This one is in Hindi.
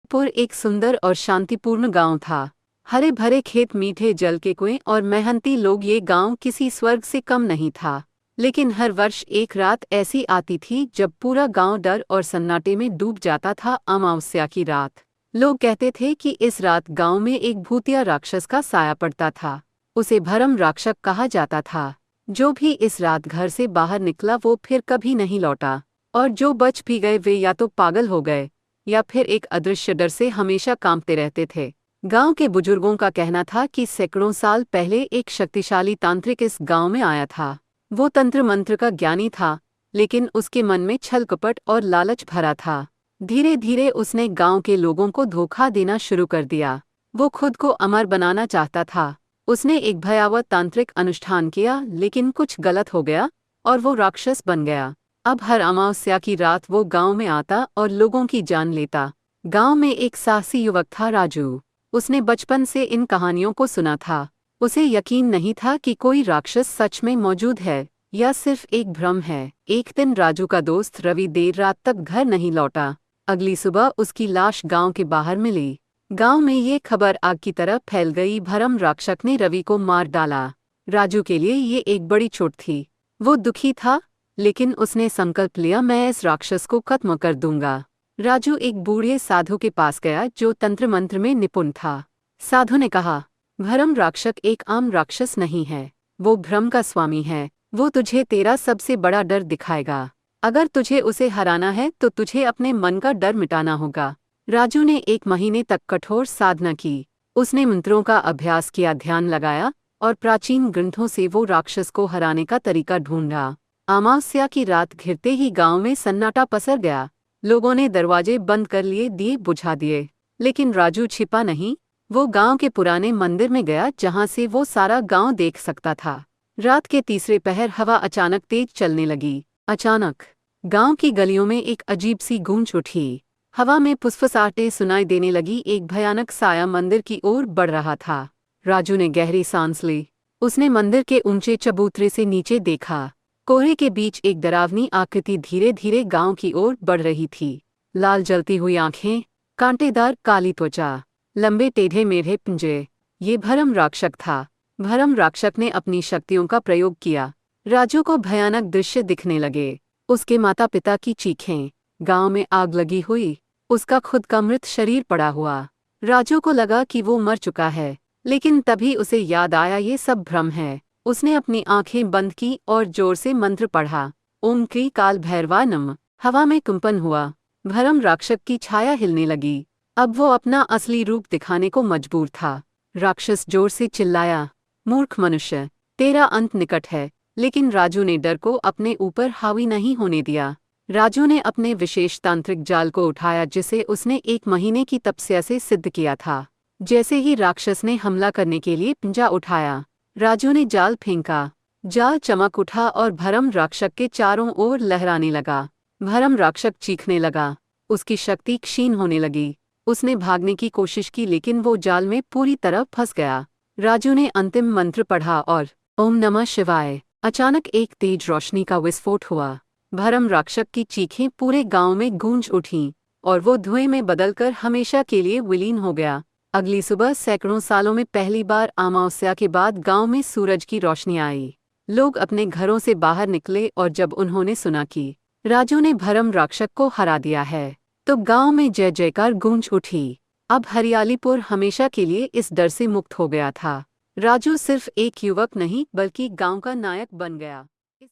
पुर एक सुंदर और शांतिपूर्ण गांव था। हरे भरे खेत, मीठे जल के कुएं और मेहनती लोग। ये गांव किसी स्वर्ग से कम नहीं था। लेकिन हर वर्ष एक रात ऐसी आती थी जब पूरा गांव डर और सन्नाटे में डूब जाता था। अमावस्या की रात। लोग कहते थे कि इस रात गांव में एक भूतिया राक्षस का साया पड़ता था। उसे भरम राक्षस कहा जाता था। जो भी इस रात घर से बाहर निकला वो फिर कभी नहीं लौटा, और जो बच भी गए वे या तो पागल हो गए या फिर एक अदृश्य डर से हमेशा कांपते रहते थे। गांव के बुजुर्गों का कहना था कि सैकड़ों साल पहले एक शक्तिशाली तांत्रिक इस गांव में आया था। वो तंत्र मंत्र का ज्ञानी था, लेकिन उसके मन में छल कपट और लालच भरा था। धीरे धीरे उसने गांव के लोगों को धोखा देना शुरू कर दिया। वो खुद को अमर बनाना चाहता था। उसने एक भयावह तांत्रिक अनुष्ठान किया, लेकिन कुछ गलत हो गया और वो राक्षस बन गया। अब हर अमावस्या की रात वो गांव में आता और लोगों की जान लेता। गांव में एक साहसी युवक था, राजू। उसने बचपन से इन कहानियों को सुना था। उसे यकीन नहीं था कि कोई राक्षस सच में मौजूद है या सिर्फ एक भ्रम है। एक दिन राजू का दोस्त रवि देर रात तक घर नहीं लौटा। अगली सुबह उसकी लाश गांव के बाहर मिली। गांव में ये खबर आग की तरह फैल गई। भरम राक्षस ने रवि को मार डाला। राजू के लिए ये एक बड़ी चोट थी। वो दुखी था, लेकिन उसने संकल्प लिया, मैं इस राक्षस को खत्म कर दूंगा। राजू एक बूढ़े साधु के पास गया जो तंत्र मंत्र में निपुण था। साधु ने कहा, भरम राक्षस एक आम राक्षस नहीं है, वो भ्रम का स्वामी है। वो तुझे तेरा सबसे बड़ा डर दिखाएगा। अगर तुझे उसे हराना है तो तुझे अपने मन का डर मिटाना होगा। राजू ने 1 महीने तक कठोर साधना की। उसने मंत्रों का अभ्यास किया, ध्यान लगाया और प्राचीन ग्रंथों से वो राक्षस को हराने का तरीका ढूंढा। अमावस्या की रात घिरते ही गांव में सन्नाटा पसर गया। लोगों ने दरवाजे बंद कर लिए, दिए बुझा दिए, लेकिन राजू छिपा नहीं। वो गांव के पुराने मंदिर में गया जहां से वो सारा गांव देख सकता था। रात के तीसरे पहर हवा अचानक तेज चलने लगी। अचानक गांव की गलियों में एक अजीब सी गूंज उठी। हवा में फुसफुसाहटें सुनाई देने लगी। एक भयानक साया मंदिर की ओर बढ़ रहा था। राजू ने गहरी सांस ली। उसने मंदिर के ऊंचे चबूतरे से नीचे देखा। कोहरे के बीच एक डरावनी आकृति धीरे धीरे गांव की ओर बढ़ रही थी। लाल जलती हुई आंखें, कांटेदार काली त्वचा, लंबे टेढ़े मेढ़े पंजे। ये भरम राक्षस था। भरम राक्षस ने अपनी शक्तियों का प्रयोग किया। राजू को भयानक दृश्य दिखने लगे। उसके माता पिता की चीखें, गांव में आग लगी हुई, उसका खुद का मृत शरीर पड़ा हुआ। राजू को लगा कि वो मर चुका है, लेकिन तभी उसे याद आया ये सब भ्रम है। उसने अपनी आंखें बंद की और जोर से मंत्र पढ़ा, ओम क्री काल भैरवा नमः। हवा में कंपन हुआ। भरम राक्षस की छाया हिलने लगी। अब वो अपना असली रूप दिखाने को मजबूर था। राक्षस जोर से चिल्लाया, मूर्ख मनुष्य, तेरा अंत निकट है। लेकिन राजू ने डर को अपने ऊपर हावी नहीं होने दिया। राजू ने अपने विशेष तांत्रिक जाल को उठाया जिसे उसने 1 महीने की तपस्या से सिद्ध किया था। जैसे ही राक्षस ने हमला करने के लिए पंजा उठाया, राजू ने जाल फेंका। जाल चमक उठा और भरम राक्षस के चारों ओर लहराने लगा। भरम राक्षस चीखने लगा। उसकी शक्ति क्षीण होने लगी। उसने भागने की कोशिश की, लेकिन वो जाल में पूरी तरह फंस गया। राजू ने अंतिम मंत्र पढ़ा और ओम नमः शिवाय। अचानक एक तेज रोशनी का विस्फोट हुआ। भरम राक्षस की चीखें पूरे गांव में गूंज उठीं और वो धुएं में बदलकर हमेशा के लिए विलीन हो गया। अगली सुबह सैकड़ों सालों में पहली बार अमावस्या के बाद गांव में सूरज की रोशनी आई। लोग अपने घरों से बाहर निकले और जब उन्होंने सुना कि राजू ने भरम राक्षस को हरा दिया है, तो गांव में जय जयकार गूंज उठी। अब हरियालीपुर हमेशा के लिए इस डर से मुक्त हो गया था। राजू सिर्फ एक युवक नहीं बल्कि गांव का नायक बन गया।